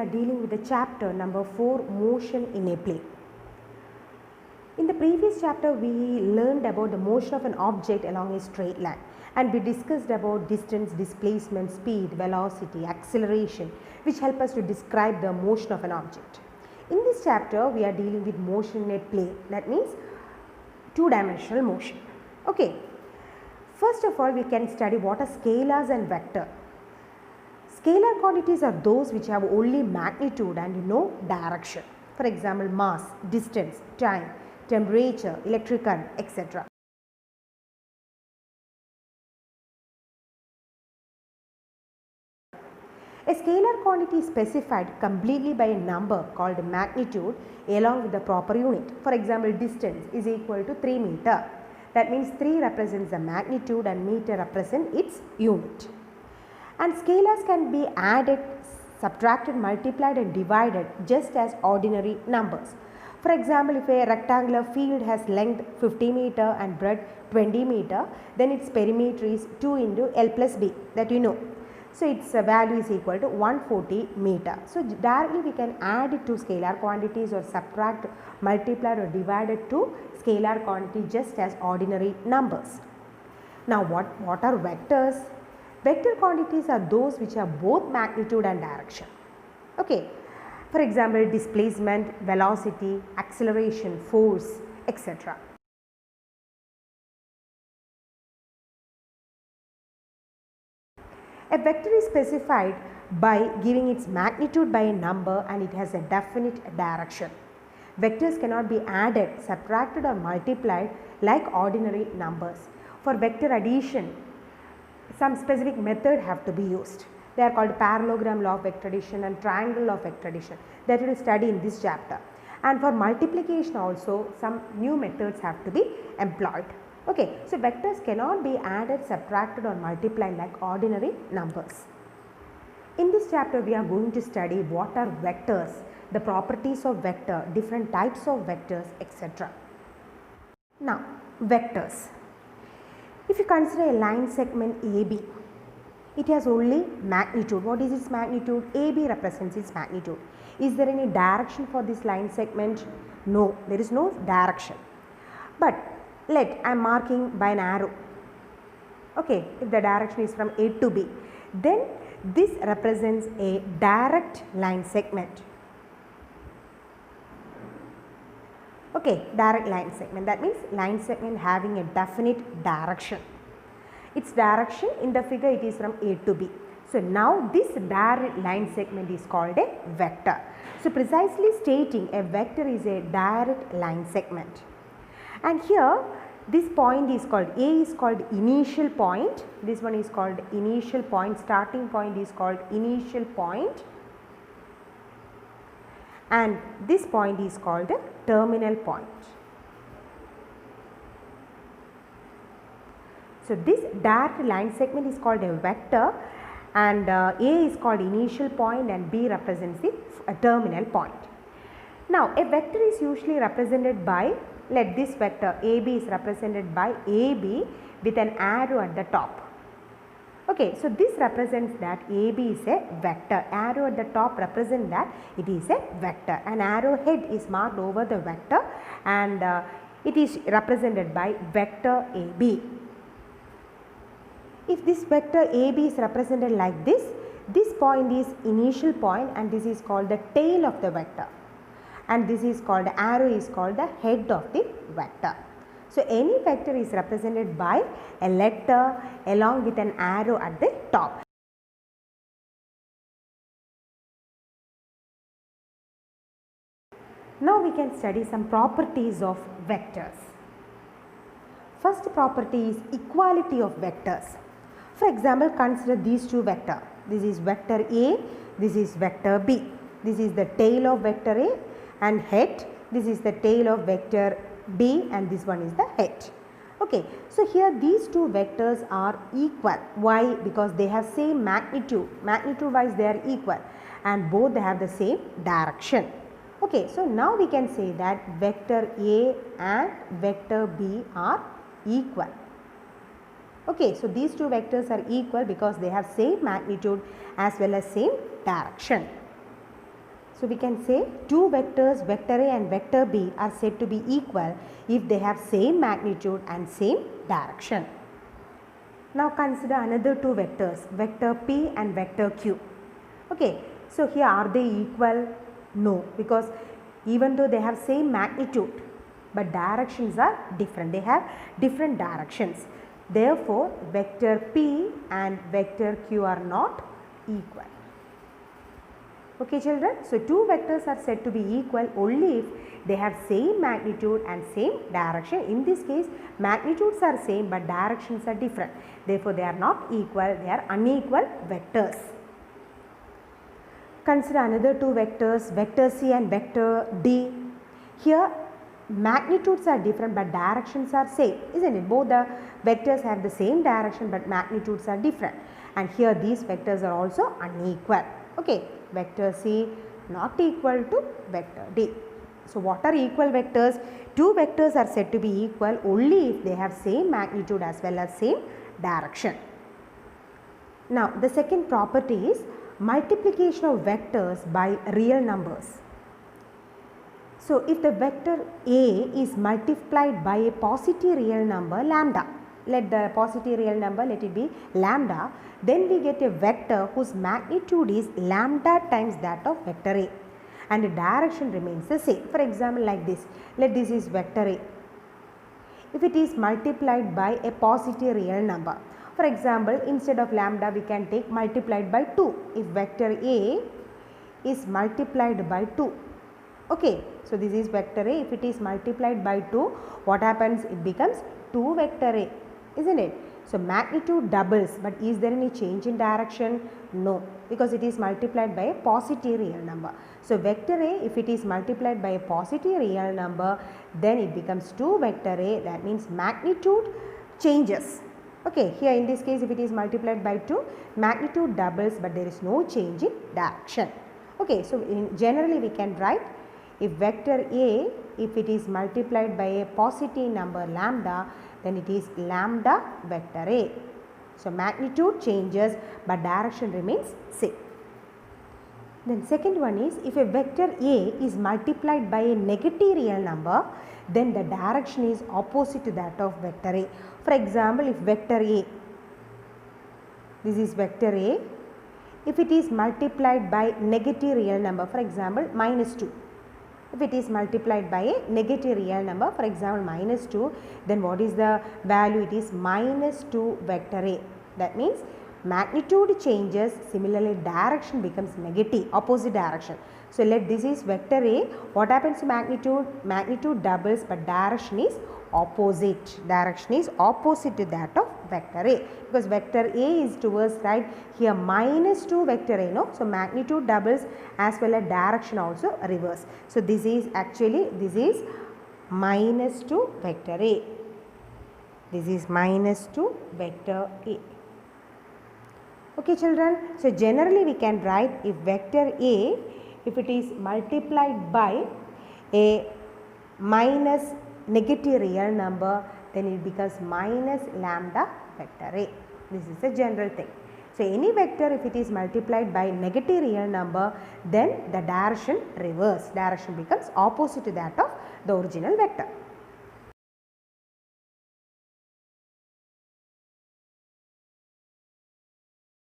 dealing with the chapter number 4, motion in a plane. In the previous chapter, we learned about the motion of an object along a straight line, and we discussed about distance, displacement, speed, velocity, acceleration, which help us to describe the motion of an object. In this chapter, we are dealing with motion in a plane, that means two-dimensional motion. Okay. First of all, we can study what are scalars and vector. Scalar quantities are those which have only magnitude and no direction. For example, mass, distance, time, temperature, electric current, etc. A scalar quantity is specified completely by a number called magnitude along with the proper unit. For example, distance is equal to 3 meter. That means 3 represents the magnitude and meter represents its unit. And scalars can be added, subtracted, multiplied and divided just as ordinary numbers. For example, if a rectangular field has length 50 meter and breadth 20 meter, then its perimeter is 2 into L plus B, that you know. So its value is equal to 140 meter. So directly we can add it to scalar quantities or subtract, multiply or divide it to scalar quantity just as ordinary numbers. Now what are vectors? Vector quantities are those which have both magnitude and direction. Okay. For example, displacement, velocity, acceleration, force, etc. A vector is specified by giving its magnitude by a number and it has a definite direction. Vectors cannot be added, subtracted or multiplied like ordinary numbers. For vector addition, some specific method have to be used. They are called parallelogram law of vector addition and triangle law of vector addition, that we will study in this chapter. And for multiplication also some new methods have to be employed. Okay, so vectors cannot be added, subtracted or multiplied like ordinary numbers. In this chapter we are going to study what are vectors, the properties of vector, different types of vectors, etc. Now, vectors. If you consider a line segment AB, it has only magnitude. What is its magnitude? AB represents its magnitude. Is there any direction for this line segment? No, there is no direction. But I am marking by an arrow. Okay, if the direction is from A to B, then this represents a direct line segment. Okay, direct line segment. That means line segment having a definite direction. Its direction in the figure it is from A to B. So now this direct line segment is called a vector. So precisely stating a vector is a direct line segment. And here this point is called, A is called initial point, this one is called initial point, starting point is called initial point, and this point is called a terminal point. So this direct line segment is called a vector, and A is called initial point and B represents the terminal point. Now a vector is usually represented by, let this vector AB is represented by AB with an arrow at the top. Okay, so this represents that AB is a vector. Arrow at the top represents that it is a vector. An arrowhead is marked over the vector and it is represented by vector AB. If this vector AB is represented like this point is initial point and this is called the tail of the vector. And this is called, arrow is called the head of the vector. So any vector is represented by a letter along with an arrow at the top. Now we can study some properties of vectors. First property is equality of vectors. For example, consider these two vectors. This is vector A, this is vector B. This is the tail of vector A and head. This is the tail of vector B and this one is the head. Okay, so here these two vectors are equal. Why? Because they have same magnitude. Magnitude wise they are equal and both they have the same direction. Okay, so now we can say that vector A and vector B are equal. Okay, so these two vectors are equal because they have same magnitude as well as same direction. So we can say two vectors, vector A and vector B, are said to be equal if they have same magnitude and same direction. Now consider another two vectors, vector P and vector Q. Okay, so here are they equal? No, because even though they have same magnitude, but directions are different. They have different directions. Therefore, vector P and vector Q are not equal. Okay children, so two vectors are said to be equal only if they have same magnitude and same direction. In this case, magnitudes are same but directions are different. Therefore, they are not equal, they are unequal vectors. Consider another two vectors, vector C and vector D. Here, magnitudes are different but directions are same, isn't it? Both the vectors have the same direction but magnitudes are different. And here these vectors are also unequal. Okay, vector C not equal to vector D. So what are equal vectors? Two vectors are said to be equal only if they have same magnitude as well as same direction. Now the second property is multiplication of vectors by real numbers. So if the vector A is multiplied by a positive real number lambda, let the positive real number, let it be lambda, then we get a vector whose magnitude is lambda times that of vector A and the direction remains the same. For example, like this, let this is vector A. If it is multiplied by a positive real number, for example, instead of lambda we can take multiplied by 2. If vector A is multiplied by 2, okay, so this is vector A. If it is multiplied by 2, what happens? It becomes 2 vector A, isn't it? So magnitude doubles, but is there any change in direction? No, because it is multiplied by a positive real number. So vector A, if it is multiplied by a positive real number, then it becomes 2 vector A. That means magnitude changes. Okay, here in this case, if it is multiplied by 2, magnitude doubles, but there is no change in direction. Okay, so generally we can write, if vector A, if it is multiplied by a positive number lambda, then it is lambda vector A. So magnitude changes but direction remains same. Then second one is, if a vector A is multiplied by a negative real number, then the direction is opposite to that of vector A. For example, if vector A, this is vector A, if it is multiplied by negative real number, for example minus 2. If it is multiplied by a negative real number, for example minus 2, then what is the value? It is minus 2 vector A. That means magnitude changes, similarly direction becomes negative, opposite direction. So let this is vector A. What happens to magnitude? Magnitude doubles but direction is opposite. Direction is opposite to that of vector A, because vector A is towards right, here minus 2 vector A, no? So magnitude doubles as well as direction also reverse. So this is actually, this is minus 2 vector A. This is minus 2 vector A. Okay children, so generally we can write, if vector A, if it is multiplied by a minus negative real number, then it becomes minus lambda vector A. This is a general thing. So any vector, if it is multiplied by negative real number, then the direction reverse. Direction becomes opposite to that of the original vector.